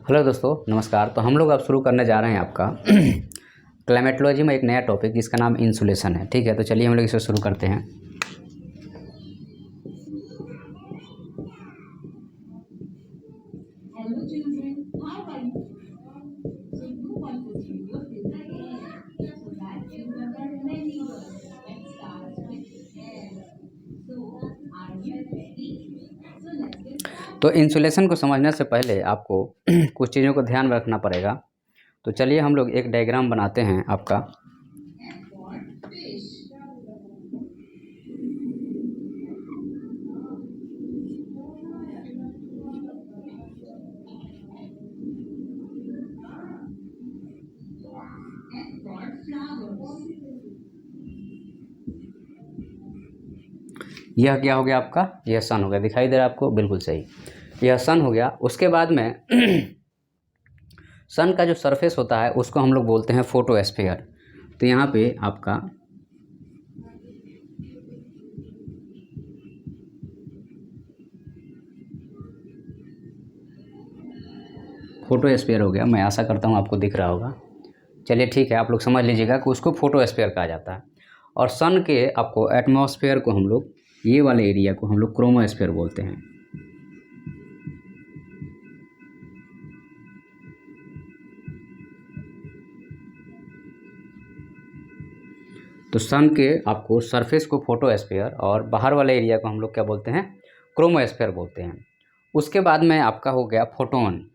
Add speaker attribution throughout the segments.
Speaker 1: Hello दोस्तों, नमस्कार। तो हम लोग अब शुरू करने जा रहे हैं आपका क्लाइमेटोलॉजी में एक नया टॉपिक जिसका नाम इंसुलेशन है। ठीक है, तो चलिए हम लोग इसे शुरू करते हैं। तो इंसुलेशन को समझने से पहले आपको कुछ चीज़ों को ध्यान में रखना पड़ेगा। तो चलिए हम लोग एक डायग्राम बनाते हैं आपका। यह क्या हो गया आपका? यह सन हो गया। दिखाई दे रहा है आपको? बिल्कुल सही, यह सन हो गया। उसके बाद में सन का जो सरफेस होता है उसको हम लोग बोलते हैं फोटोस्फीयर। तो यहाँ पे आपका फोटोस्फीयर हो गया। मैं आशा करता हूँ आपको दिख रहा होगा। चलिए ठीक है, आप लोग समझ लीजिएगा कि उसको फोटोस्फीयर कहा जाता है। और सन के आपको एटमॉस्फेयर को हम लोग, ये वाले एरिया को हम लोग क्रोमोस्फीयर बोलते हैं। तो सन के आपको सरफेस को फोटोस्फीयर और बाहर वाले एरिया को हम लोग क्या बोलते हैं? क्रोमोस्फीयर बोलते हैं। उसके बाद में आपका हो गया फोटोन।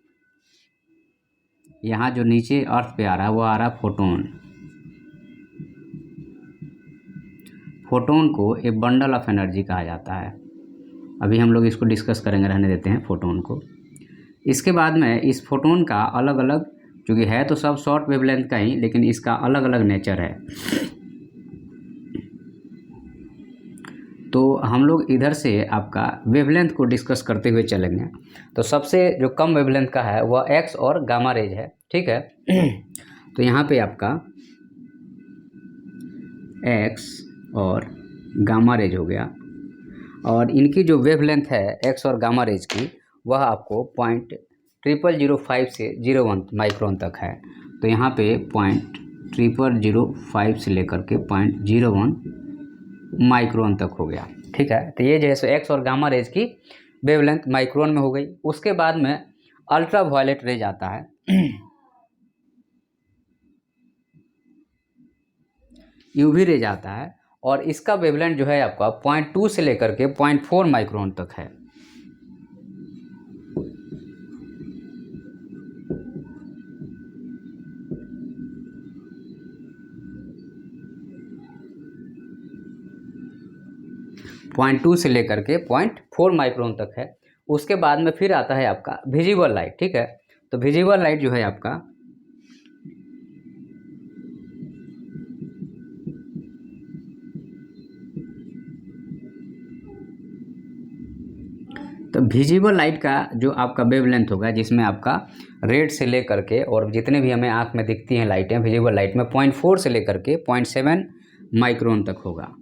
Speaker 1: यहाँ जो नीचे अर्थ पे आ रहा है वो आ रहा है फोटोन। फोटोन को एक बंडल ऑफ एनर्जी कहा जाता है। अभी हम लोग इसको डिस्कस करेंगे, रहने देते हैं फोटोन को। इसके बाद में इस फोटोन का अलग अलग, चूँकि है तो सब शॉर्ट वेवलेंथ का ही, लेकिन इसका अलग अलग नेचर है। तो हम लोग इधर से आपका वेवलेंथ को डिस्कस करते हुए चलेंगे। तो सबसे जो कम वेवलेंथ का है वह एक्स और गामा रेज है। ठीक है तो यहाँ पे आपका एक्स और गामा रेज हो गया, और इनकी जो वेवलेंथ है एक्स और गामा रेज की, वह आपको 0.0005 से 0.1 माइक्रोन तक है। तो यहाँ पे 0.0005 से लेकर के 0.01 माइक्रोन तक हो गया। ठीक है, तो ये जैसे एक्स और गामा रेज की वेवलेंथ माइक्रोन में हो गई। उसके बाद में अल्ट्रा वायलेट रेज आता है, यूवी रेज आता है, और इसका वेवलेंथ जो है आपका 0.2 से लेकर के 0.4 माइक्रोन तक है। पॉइंट 2 से लेकर के 0.4 माइक्रोन तक है। उसके बाद में फिर आता है आपका विजिबल लाइट। ठीक है, तो विजिबल लाइट जो है आपका तो विजिबल लाइट का जो आपका वेवलेंथ होगा, जिसमें आपका रेड से लेकर के और जितने भी हमें आँख में दिखती हैं लाइटें विजिबल लाइट में, 0.4 से लेकर के 0.7 माइक्रोन तक होगा।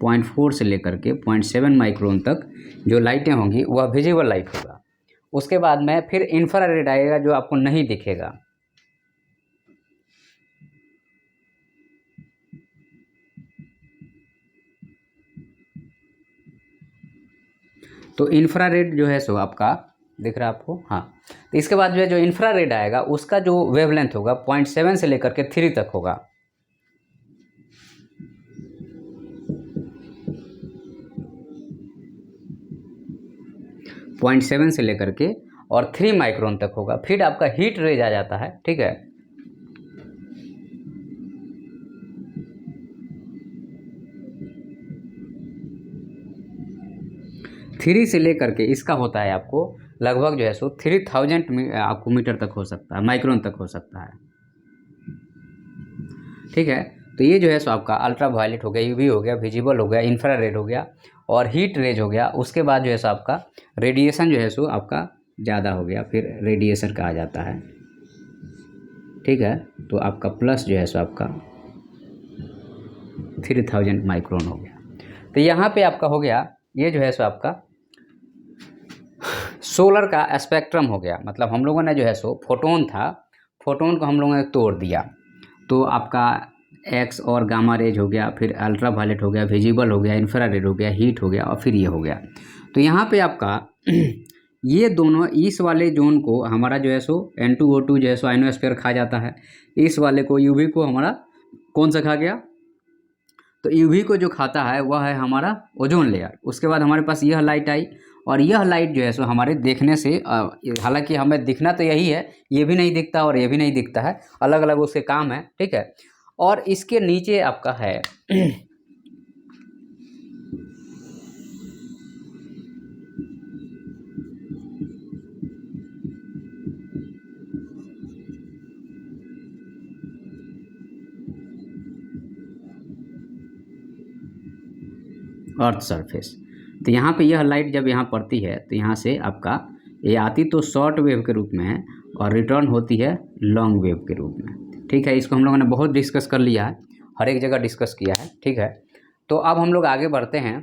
Speaker 1: 0.4 से लेकर के 0.7 माइक्रोन तक जो लाइटें होंगी वह विजिबल लाइट होगा। उसके बाद में फिर इंफ्रारेड आएगा जो आपको नहीं दिखेगा। तो इंफ्रारेड जो है सो आपका दिख रहा है आपको? हाँ, तो इसके बाद जो इंफ्रारेड आएगा उसका जो वेवलेंथ होगा 0.7 से लेकर के 3 तक होगा। पॉइंट 7 से लेकर के और 3 माइक्रोन तक होगा। फिर आपका हीट रेज आ जाता है। ठीक है, थ्री से लेकर के इसका होता है आपको लगभग जो है सो 3000 आपको मीटर तक हो सकता है, माइक्रोन तक हो सकता है। ठीक है, तो ये जो है सो आपका अल्ट्रा वायलेट हो गया, यूवी हो गया, विजिबल हो गया, इंफ्रारेड हो गया और हीट रेज हो गया। उसके बाद जो है सो आपका रेडिएशन जो है सो आपका ज़्यादा हो गया, फिर रेडिएशन कहा जाता है। ठीक है, तो आपका प्लस जो है सो आपका 3000 माइक्रोन हो गया। तो यहाँ पे आपका हो गया, ये जो है सो आपका सोलर का स्पेक्ट्रम हो गया, मतलब हम लोगों ने जो है सो फोटोन था, फोटोन को हम लोगों ने तोड़ दिया, तो आपका एक्स और गामा रेज हो गया, फिर अल्ट्रा वायलेट हो गया, विजिबल हो गया, इंफ्रारेड हो गया, हीट हो गया, और फिर ये हो गया। तो यहाँ पे आपका ये दोनों, इस वाले जोन को हमारा जो है सो N2O2 जो है सो आयनोस्फीयर खा जाता है, इस वाले को यूवी को हमारा कौन सा खा गया, तो यूवी को जो खाता है वह है हमारा ओजोन लेयर। उसके बाद हमारे पास यह लाइट आई, और यह लाइट जो है सो हमारे देखने से हालांकि हमें दिखना तो यही है, ये भी नहीं दिखता और ये भी नहीं दिखता है, अलग अलग उसके काम है, ठीक है। और इसके नीचे आपका है अर्थ सरफेस। तो यहाँ पे यह लाइट जब यहाँ पड़ती है तो यहाँ से आपका ये आती तो शॉर्ट वेव के रूप में है और रिटर्न होती है लॉन्ग वेव के रूप में, ठीक है। इसको हम लोगों ने बहुत डिस्कस कर लिया है, हर एक जगह डिस्कस किया है, ठीक है। तो अब हम लोग आगे बढ़ते हैं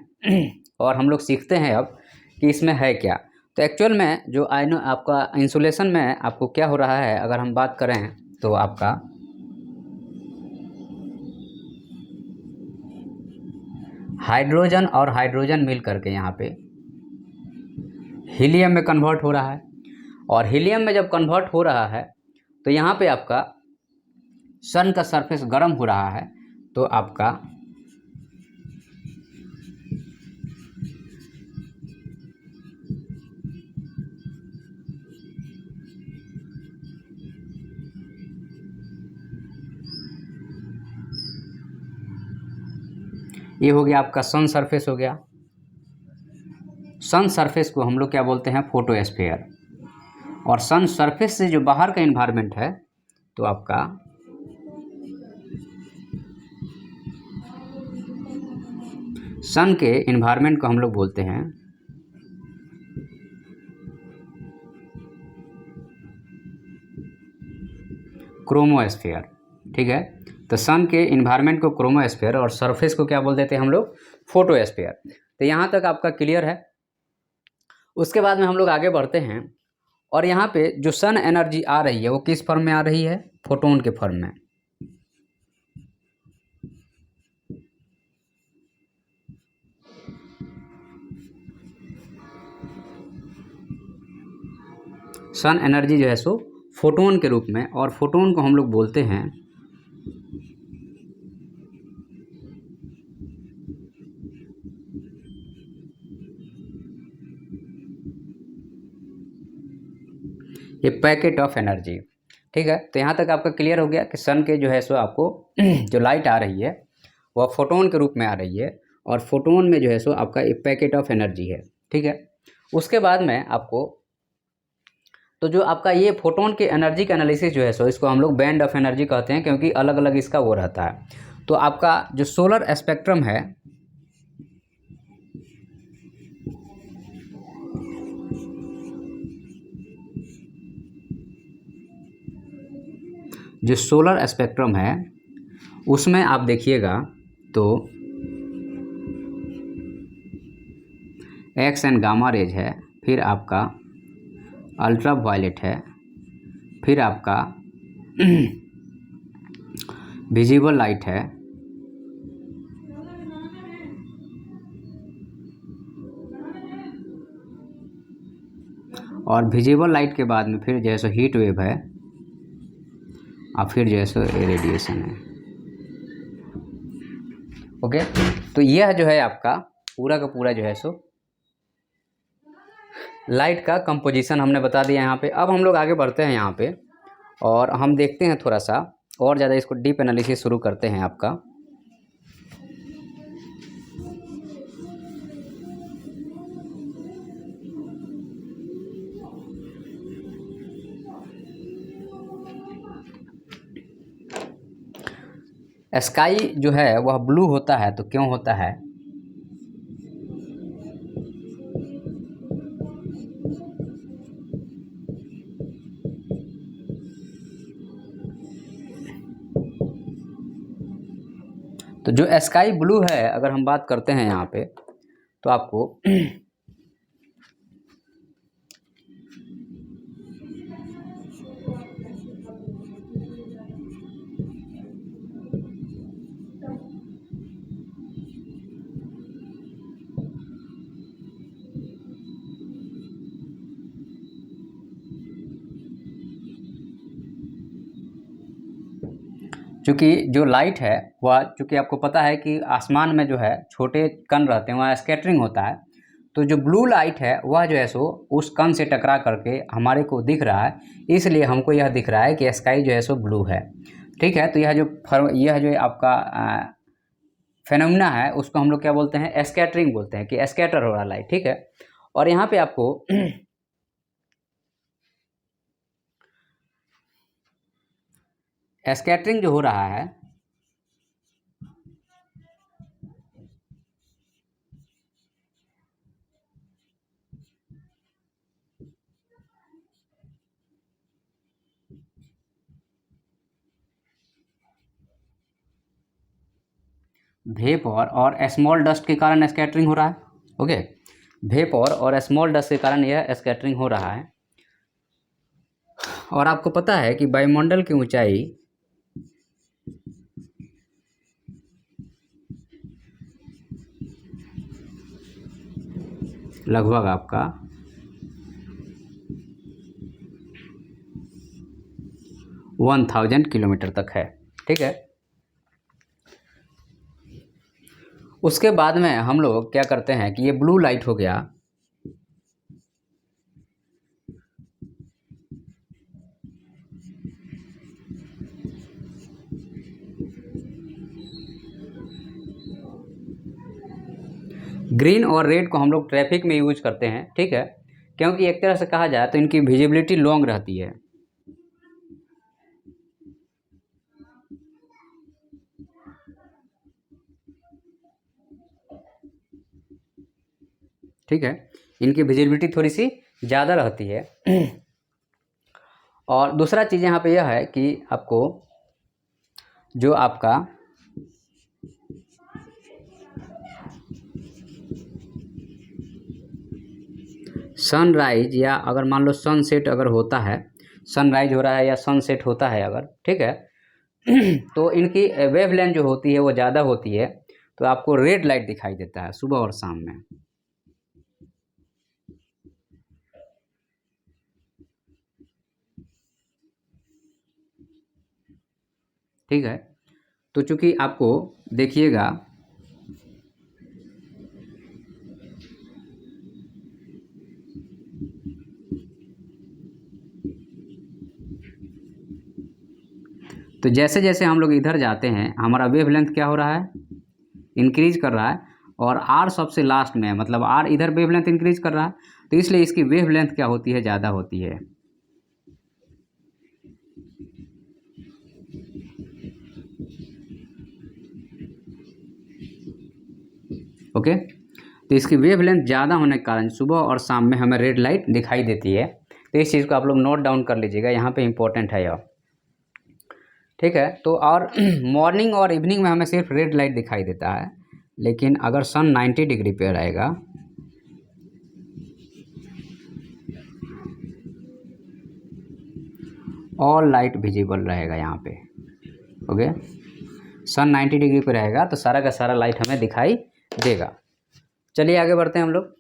Speaker 1: और हम लोग सीखते हैं अब कि इसमें है क्या। तो एक्चुअल में जो आयनो आपका इंसुलेशन में आपको क्या हो रहा है, अगर हम बात करें तो आपका हाइड्रोजन और हाइड्रोजन मिल करके यहाँ पे हीलियम में कन्वर्ट हो रहा है, और हीलियम में जब कन्वर्ट हो रहा है तो यहाँ पे आपका सन का सरफेस गर्म हो रहा है, तो आपका ये हो गया आपका सन सरफेस हो गया। सन सरफेस को हम लोग क्या बोलते हैं, फोटोस्फीयर। और सन सरफेस से जो बाहर का इन्वायरमेंट है तो आपका सन के इन्वायरमेंट को हम लोग बोलते हैं क्रोमोस्फीयर, ठीक है। तो सन के इन्वायरमेंट को क्रोमोस्फीयर और सरफेस को क्या बोल देते हैं हम लोग, फोटोस्फीयर। तो यहाँ तक आपका क्लियर है। उसके बाद में हम लोग आगे बढ़ते हैं, और यहाँ पे जो सन एनर्जी आ रही है वो किस फॉर्म में आ रही है, फोटोन के फॉर्म में। सन एनर्जी जो है सो फोटोन के रूप में, और फोटोन को हम लोग बोलते हैं ये पैकेट ऑफ एनर्जी, ठीक है। तो यहाँ तक आपका क्लियर हो गया कि सन के जो है सो आपको जो लाइट आ रही है वह फोटोन के रूप में आ रही है, और फोटोन में जो है सो आपका एक पैकेट ऑफ एनर्जी है, ठीक है। उसके बाद में आपको तो जो आपका ये फोटोन के एनर्जी का एनालिसिस जो है सो इसको हम लोग बैंड ऑफ एनर्जी कहते हैं, क्योंकि अलग अलग इसका वो रहता है। तो आपका जो सोलर स्पेक्ट्रम है, जो सोलर स्पेक्ट्रम है उसमें आप देखिएगा तो एक्स एंड गामा रेज है, फिर आपका अल्ट्रा वायलेट है, फिर आपका विजिबल लाइट है, और विजिबल लाइट के बाद में फिर जैसे हीट वेव है, और फिर जैसे रेडिएशन है। ओके, तो यह जो है आपका पूरा का पूरा जो है सो लाइट का कंपोजिशन हमने बता दिया यहाँ पे। अब हम लोग आगे बढ़ते हैं यहाँ पे, और हम देखते हैं थोड़ा सा और ज़्यादा इसको डीप एनालिसिस शुरू करते हैं आपका। स्काई जो है वह ब्लू होता है, तो क्यों होता है, तो जो स्काई ब्लू है अगर हम बात करते हैं यहाँ पे तो आपको चूँकि जो लाइट है वह, चूँकि आपको पता है कि आसमान में जो है छोटे कण रहते हैं, वहाँ स्कैटरिंग होता है, तो जो ब्लू लाइट है वह जो है सो उस कण से टकरा करके हमारे को दिख रहा है, इसलिए हमको यह दिख रहा है कि स्काई जो है सो ब्लू है। ठीक है, तो यह जो आपका फेनोमेना है उसको हम लोग क्या बोलते हैं, स्कैटरिंग बोलते हैं, कि स्कैटर हो रहा लाइट। ठीक है, और यहाँ पे आपको स्कैटरिंग जो हो रहा है वेपर और स्मॉल डस्ट के कारण स्कैटरिंग हो रहा है। ओके, वेपर और स्मॉल डस्ट के कारण यह स्कैटरिंग हो रहा है। और आपको पता है कि वायुमंडल की ऊंचाई लगभग आपका 1000 किलोमीटर तक है। ठीक है, उसके बाद में हम लोग क्या करते हैं कि ये ब्लू लाइट हो गया, ग्रीन और रेड को हम लोग ट्रैफिक में यूज करते हैं। ठीक है, क्योंकि एक तरह से कहा जाए तो इनकी विजिबिलिटी लॉन्ग रहती है। ठीक है, इनकी विजिबिलिटी थोड़ी सी ज़्यादा रहती है। और दूसरा चीज़ यहाँ पे यह है कि आपको जो आपका सनराइज या अगर मान लो सनसेट अगर होता है, सनराइज हो रहा है या सनसेट होता है अगर, ठीक है, तो इनकी वेवलेंथ जो होती है वो ज़्यादा होती है, तो आपको रेड लाइट दिखाई देता है सुबह और शाम में। ठीक है, तो चूंकि आपको देखिएगा तो जैसे जैसे हम लोग इधर जाते हैं हमारा वेवलेंथ क्या हो रहा है, इंक्रीज कर रहा है, और आर सबसे लास्ट में है, मतलब आर इधर वेवलेंथ इंक्रीज कर रहा है, तो इसलिए इसकी वेवलेंथ क्या होती है, ज़्यादा होती है। ओके, तो इसकी वेवलेंथ ज़्यादा होने के कारण सुबह और शाम में हमें रेड लाइट दिखाई देती है। तो इस चीज़ को आप लोग नोट डाउन कर लीजिएगा, यहाँ पे इंपॉर्टेंट है यह। ठीक है, तो और मॉर्निंग और इवनिंग में हमें सिर्फ रेड लाइट दिखाई देता है, लेकिन अगर सन 90 डिग्री पे रहेगा ऑल लाइट विजिबल रहेगा यहाँ पे। ओके, सन 90 डिग्री पे रहेगा तो सारा का सारा लाइट हमें दिखाई देगा। चलिए आगे बढ़ते हैं हम लोग।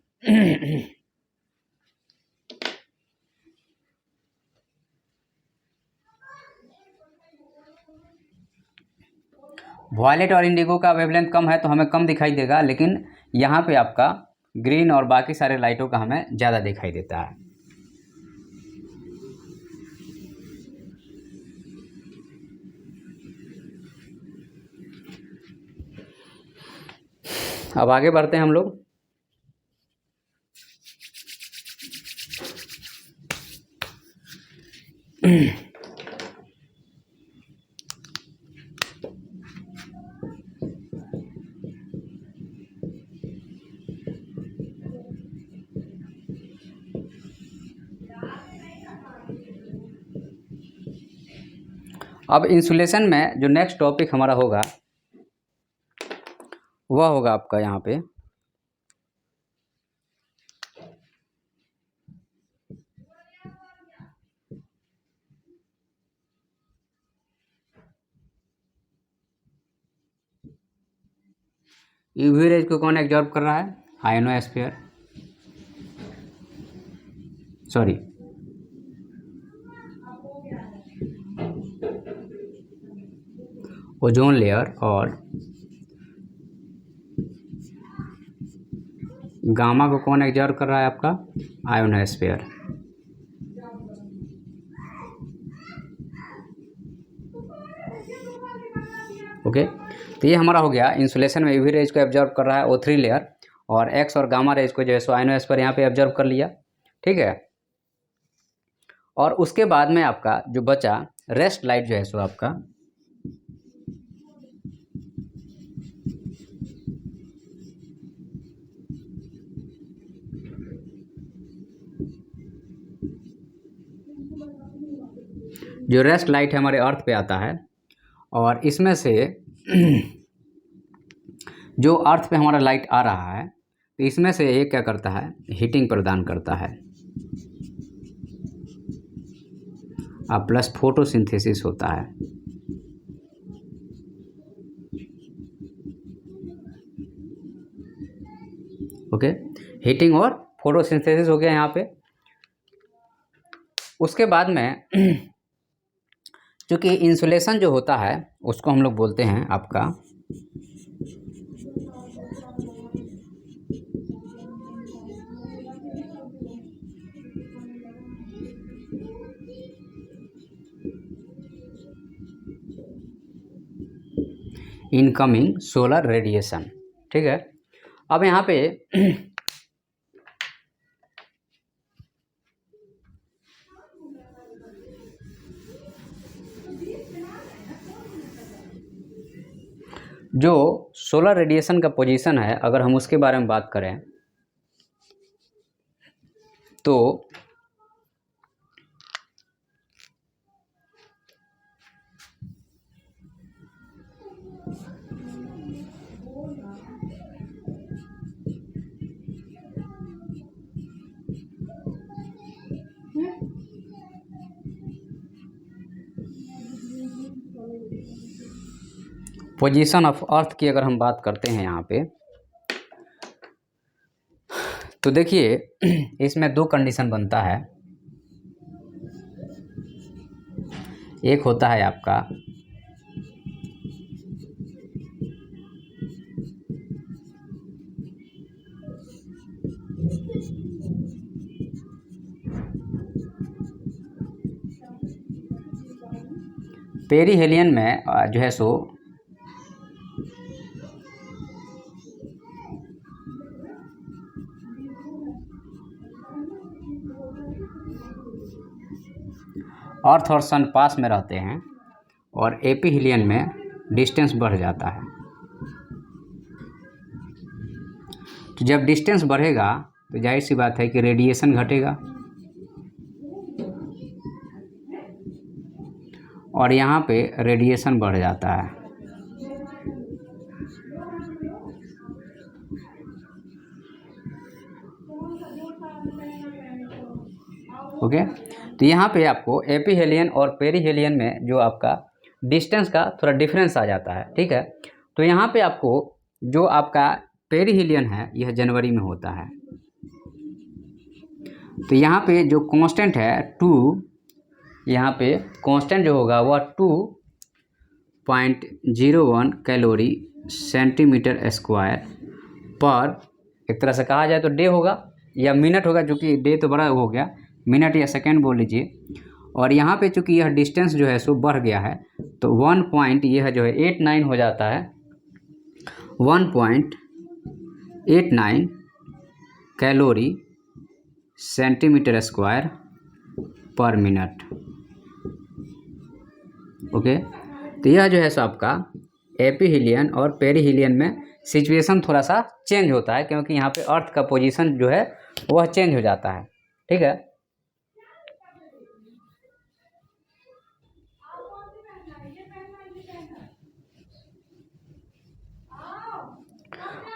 Speaker 1: वॉयलेट और इंडिगो का वेवलेंथ कम है तो हमें कम दिखाई देगा, लेकिन यहाँ पे आपका ग्रीन और बाकी सारे लाइटों का हमें ज़्यादा दिखाई देता है। अब आगे बढ़ते हैं हम लोग। अब इंसुलेशन में जो नेक्स्ट टॉपिक हमारा होगा वह होगा आपका यहाँ पे यूवी रेज को कौन एब्जॉर्ब कर रहा है, आयनोस्फीयर, सॉरी ओजोन लेयर और गामा को कौन एब्जॉर्ब कर रहा है? आपका आयोनोस्फीयर। ओके, तो ये हमारा हो गया इंसुलेशन में यूवी रेज को एब्जॉर्ब कर रहा है O3 लेयर, और एक्स और गामा रेज को जो है सो आयोनोस्फीयर यहाँ पे एब्जॉर्ब कर लिया। ठीक है, और उसके बाद में आपका जो बचा रेस्ट लाइट जो है सो आपका जो रेस्ट लाइट है हमारे अर्थ पे आता है, और इसमें से जो अर्थ पे हमारा लाइट आ रहा है तो इसमें से ये क्या करता है? हीटिंग प्रदान करता है, प्लस फोटोसिंथेसिस होता है। ओके, हीटिंग और फोटोसिंथेसिस हो गया यहाँ पे। उसके बाद में चूँकि इंसुलेशन जो होता है उसको हम लोग बोलते हैं आपका इनकमिंग सोलर रेडिएशन। ठीक है, अब यहाँ पे जो सोलर रेडिएशन का पोजीशन है, अगर हम उसके बारे में बात करें तो पोजीशन ऑफ अर्थ की अगर हम बात करते हैं यहाँ पे, तो देखिए इसमें दो कंडीशन बनता है। एक होता है आपका पेरीहेलियन में जो है सो अर्थ और सन पास में रहते हैं, और एपीहीलियन में डिस्टेंस बढ़ जाता है। तो जब डिस्टेंस बढ़ेगा तो जाहिर सी बात है कि रेडिएशन घटेगा, और यहाँ पे रेडिएशन बढ़ जाता है। ओके, तो यहाँ पे आपको एपीहेलियन और पेरीहेलियन में जो आपका डिस्टेंस का थोड़ा डिफरेंस आ जाता है। ठीक है, तो यहाँ पे आपको जो आपका पेरीहेलियन है यह जनवरी में होता है, तो यहाँ पे जो कांस्टेंट है 2, यहाँ पे कांस्टेंट जो होगा वह 2.01 कैलोरी सेंटीमीटर स्क्वायर पर, एक तरह से कहा जाए तो डे होगा या मिनट होगा, जो कि डे तो बड़ा हो गया, मिनट या सेकेंड बोल लीजिए। और यहाँ पे चूँकि यह डिस्टेंस जो है सो बढ़ गया है तो 1 पॉइंट यह जो है 89 हो जाता है, 1.89 कैलोरी सेंटीमीटर स्क्वायर पर मिनट। ओके, तो यह जो है सो आपका एपीहीलियन और पेरीहीलियन में सिचुएशन थोड़ा सा चेंज होता है, क्योंकि यहाँ पे अर्थ का पोजीशन जो है वह चेंज हो जाता है। ठीक है,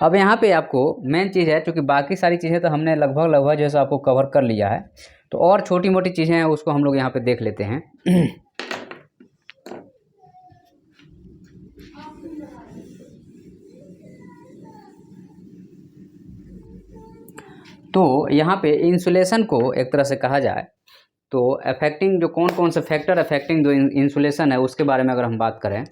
Speaker 1: अब यहाँ पे आपको मेन चीज़ है, क्योंकि बाकी सारी चीज़ें तो हमने लगभग जो है सो आपको कवर कर लिया है, तो और छोटी मोटी चीज़ें हैं उसको हम लोग यहाँ पे देख लेते हैं। तो यहाँ पे इंसुलेशन को एक तरह से कहा जाए तो अफेक्टिंग जो कौन कौन से फैक्टर अफेक्टिंग जो इंसुलेशन है उसके बारे में अगर हम बात करें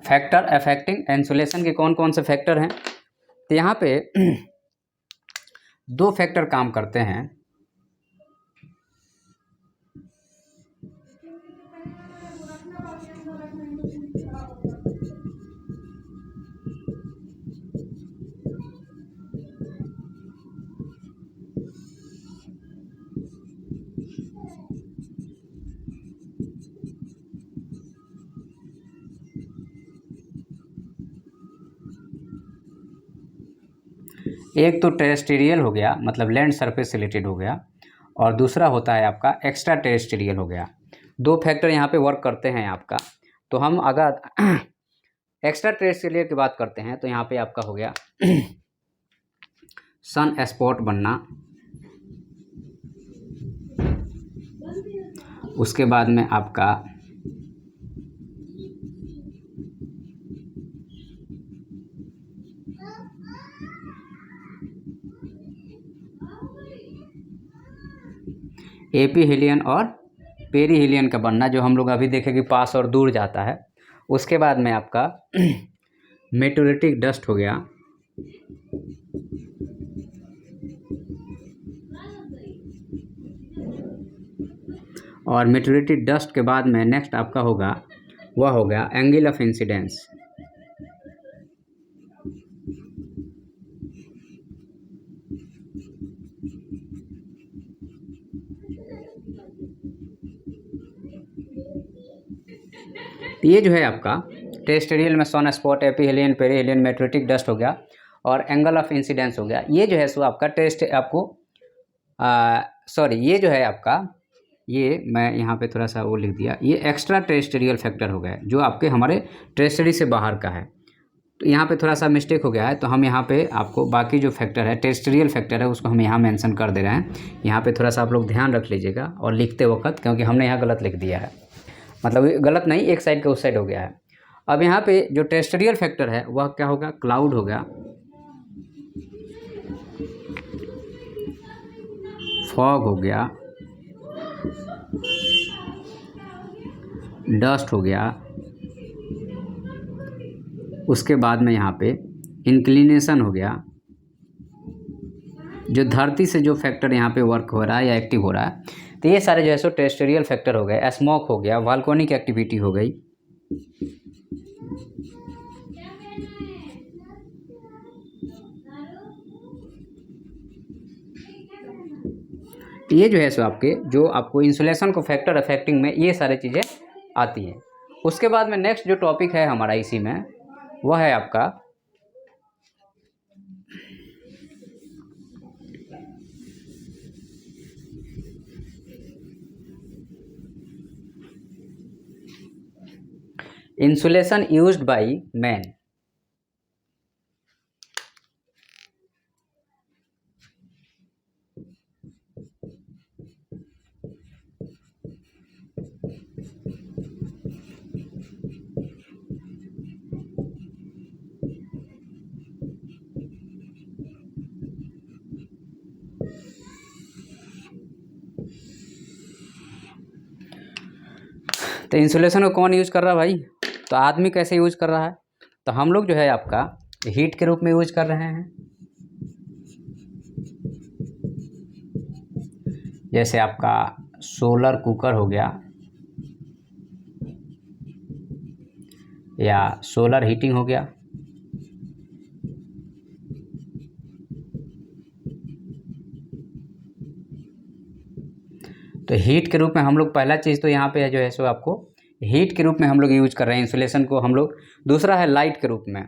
Speaker 1: फैक्टर अफेक्टिंग इंसुलेशन के कौन कौन से फैक्टर हैं? तो यहाँ पे दो फैक्टर काम करते हैं। एक तो टेरेस्टेरियल हो गया, मतलब लैंड सरफेस से रिलेटेड हो गया, और दूसरा होता है आपका एक्स्ट्रा टेरेस्टेरियल हो गया। दो फैक्टर यहाँ पे वर्क करते हैं आपका। तो हम अगर एक्स्ट्रा टेरेस्टेरियल की बात करते हैं तो यहाँ पे आपका हो गया सन स्पॉट बनना, उसके बाद में आपका एपीहेलियन और पेरीहेलियन का बनना, जो हम लोग अभी देखें कि पास और दूर जाता है। उसके बाद में आपका मेटोलिटिक डस्ट हो गया, और मेटोलिटिक डस्ट के बाद में नेक्स्ट आपका होगा वह हो गया एंगल ऑफ इंसिडेंस। ये जो है आपका टेरेस्टेरियल में सन स्पॉट, एपीहेलियन, पेरीहेलियन, मेटोलिटिक डस्ट हो गया और एंगल ऑफ इंसिडेंस हो गया। ये जो है सो आपका ये जो है आपका, ये मैं यहाँ पे थोड़ा सा वो लिख दिया, ये एक्स्ट्रा टेरेस्टेरियल फैक्टर हो गया जो आपके हमारे टेरेस्टेरी से बाहर का है। तो यहाँ पे थोड़ा सा मिस्टेक हो गया है, तो हम यहाँ पे आपको बाकी जो फैक्टर है, टेरेस्टेरियल फैक्टर है, उसको हम यहाँ मेंशन कर दे रहे हैं। यहाँ पे थोड़ा सा आप लोग ध्यान रख लीजिएगा और लिखते वक्त, क्योंकि हमने यहाँ गलत लिख दिया है, मतलब गलत नहीं, एक साइड का उस साइड हो गया है। अब यहाँ पे जो टेरेस्टेरियल फैक्टर है वह क्या होगा, क्लाउड हो गया, फॉग हो गया, डस्ट हो गया, उसके बाद में यहाँ पे इंक्लिनेशन हो गया, जो धरती से जो फैक्टर यहाँ पे वर्क हो रहा है या एक्टिव हो रहा है। तो ये सारे जो है सो टेरेस्टेरियल फैक्टर हो गए। स्मोक हो गया, वॉल्केनिक एक्टिविटी हो गई, ये जो है सो आपके, जो आपको इंसुलेशन को फैक्टर अफेक्टिंग में ये सारी चीज़ें आती हैं। उसके बाद में नेक्स्ट जो टॉपिक है हमारा इसी में, वह है आपका इंसुलेशन यूज्ड बाय मैन। तो इंसुलेशन को कौन यूज़ कर रहा है भाई? तो आदमी कैसे यूज़ कर रहा है? तो हम लोग जो है आपका हीट के रूप में यूज़ कर रहे हैं। जैसे आपका सोलर कुकर हो गया या सोलर हीटिंग हो गया। तो हीट के रूप में हम लोग, पहला चीज़ तो यहाँ पे है जो है सो आपको हीट के रूप में हम लोग यूज कर रहे हैं इंसुलेशन को हम लोग। दूसरा है लाइट के रूप में।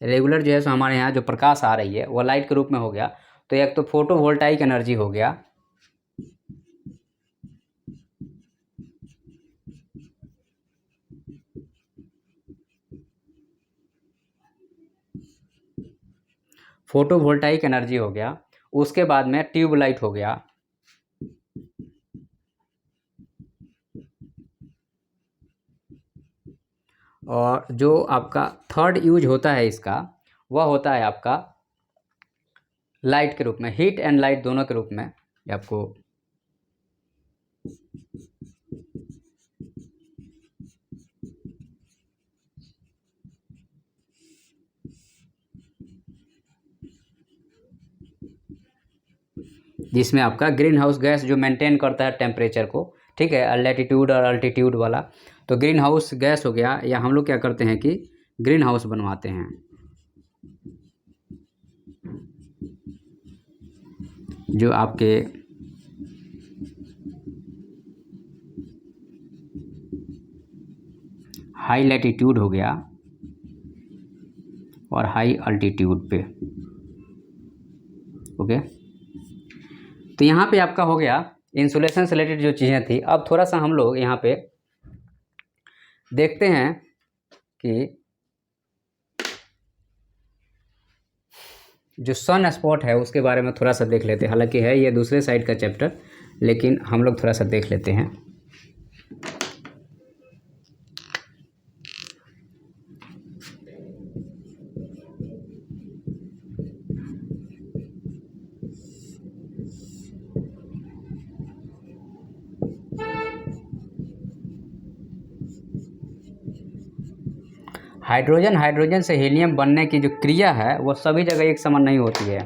Speaker 1: रेगुलर जो है सो हमारे यहाँ जो प्रकाश आ रही है वो लाइट के रूप में हो गया। तो एक तो फोटोवोल्टाइक एनर्जी हो गया, फोटोवोल्टाइक एनर्जी हो गया, उसके बाद में ट्यूबलाइट हो गया, और जो आपका थर्ड यूज होता है इसका, वह होता है आपका लाइट के रूप में, हीट एंड लाइट दोनों के रूप में। ये आपको जिसमें आपका ग्रीन हाउस गैस जो मेंटेन करता है टेम्परेचर को, ठीक है, लैटिट्यूड और अल्टीट्यूड वाला। तो ग्रीन हाउस गैस हो गया, या हम लोग क्या करते हैं कि ग्रीन हाउस बनवाते हैं, जो आपके हाई लैटिट्यूड हो गया और हाई अल्टीट्यूड पे। ओके, तो यहाँ पे आपका हो गया इंसुलेशन से रिलेटेड जो चीज़ें थी। अब थोड़ा सा हम लोग यहाँ पे देखते हैं कि जो सन स्पॉट है उसके बारे में थोड़ा सा देख लेते हैं। हालांकि है ये दूसरे साइड का चैप्टर, लेकिन हम लोग थोड़ा सा देख लेते हैं। हाइड्रोजन से हीलियम बनने की जो क्रिया है वो सभी जगह एक समान नहीं होती है।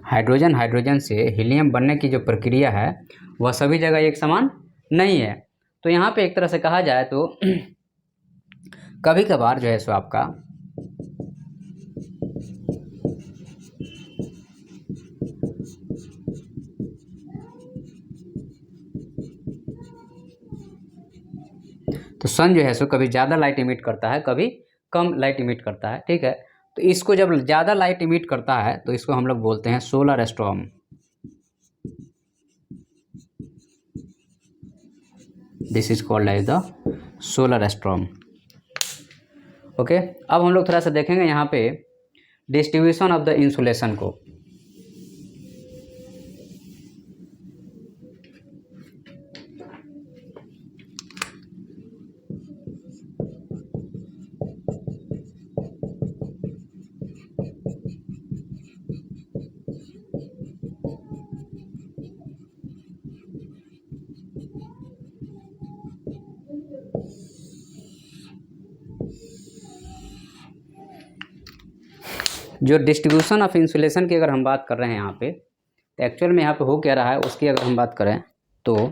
Speaker 1: हाइड्रोजन से हीलियम बनने की जो प्रक्रिया है वह सभी जगह एक समान नहीं है। तो यहाँ पे एक तरह से कहा जाए तो कभी कभार जो है सो आपका तो सन जो है सो कभी ज़्यादा लाइट इमिट करता है, कभी कम लाइट इमिट करता है, ठीक है। तो इसको जब ज़्यादा लाइट इमिट करता है तो इसको हम लोग बोलते हैं solar storm. This is called as the solar storm. Okay, अब हम लोग थोड़ा सा देखेंगे यहाँ पे डिस्ट्रीब्यूशन ऑफ द इंसुलेशन को। जो डिस्ट्रीब्यूशन ऑफ इंसुलेशन की अगर हम बात कर रहे हैं यहाँ पे, तो एक्चुअल में यहाँ पे हो क्या रहा है उसकी अगर हम बात करें तो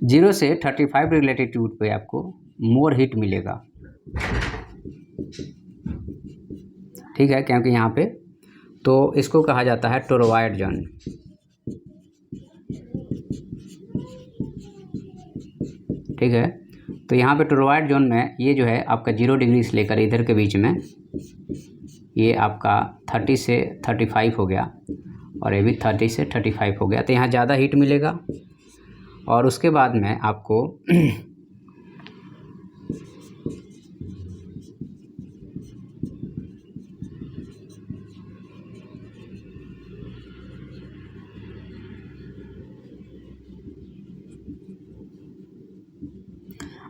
Speaker 1: जीरो से 35 रिलेटिट्यूड पे आपको मोर हीट मिलेगा, ठीक है, क्योंकि यहाँ पे तो इसको कहा जाता है टोरवाइड जोन। ठीक है, तो यहाँ पे टोरवाइड जोन में ये जो है आपका 0 डिग्री से लेकर इधर के बीच में ये आपका 30 से 35 हो गया, और ये भी 30 से 35 हो गया। तो यहाँ ज़्यादा हीट मिलेगा, और उसके बाद में आपको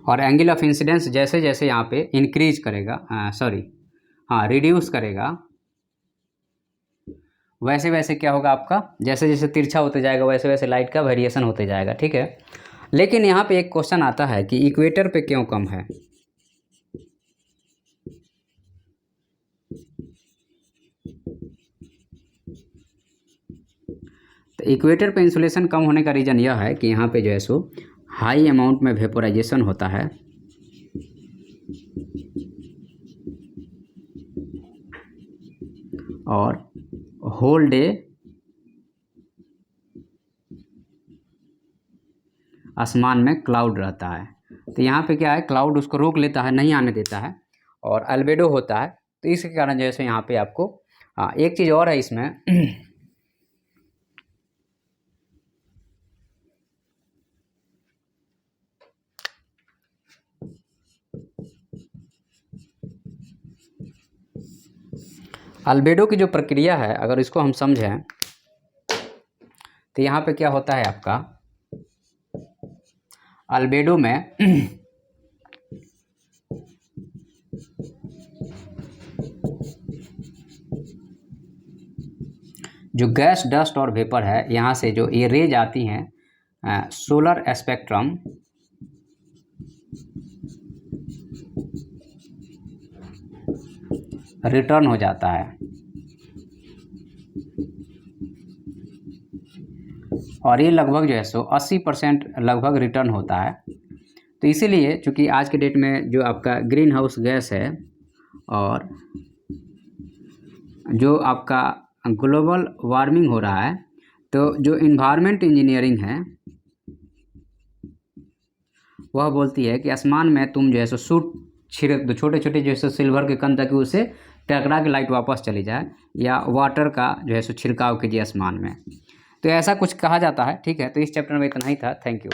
Speaker 1: और एंगल ऑफ इंसिडेंस जैसे जैसे यहाँ पे इंक्रीज करेगा, रिड्यूस करेगा, वैसे वैसे क्या होगा आपका, जैसे जैसे तिरछा होते जाएगा वैसे वैसे लाइट का वेरिएशन होते जाएगा, ठीक है। लेकिन यहाँ पे एक क्वेश्चन आता है कि इक्वेटर पे क्यों कम है। तो इक्वेटर पे इंसुलेशन कम होने का रीज़न यह है कि यहाँ पे जो है सो हाई अमाउंट में वेपोराइजेशन होता है, और होल डे आसमान में क्लाउड रहता है। तो यहाँ पे क्या है, क्लाउड उसको रोक लेता है, नहीं आने देता है, और अल्बेडो होता है। तो इसके कारण जैसे यहाँ पे आपको एक चीज़ और है इसमें अल्बेडो की जो प्रक्रिया है, अगर इसको हम समझें तो यहाँ पे क्या होता है आपका, अल्बेडो में जो गैस, डस्ट और वेपर है, यहाँ से जो ये रेज आती हैं सोलर स्पेक्ट्रम रिटर्न हो जाता है, और ये लगभग जो है सो 80% लगभग रिटर्न होता है। तो इसीलिए चूँकि आज के डेट में जो आपका ग्रीन हाउस गैस है और जो आपका ग्लोबल वार्मिंग हो रहा है, तो जो इन्वायरमेंट इंजीनियरिंग है वह बोलती है कि आसमान में तुम जो है सो सूट छिड़क दो, छोटे छोटे जो है सो सिल्वर के कण, ताकि उससे टकरा के लाइट वापस चली जाए, या वाटर का जो है सो छिड़काव कीजिए आसमान में। तो ऐसा कुछ कहा जाता है। ठीक है, तो इस चैप्टर में इतना ही था। Thank you.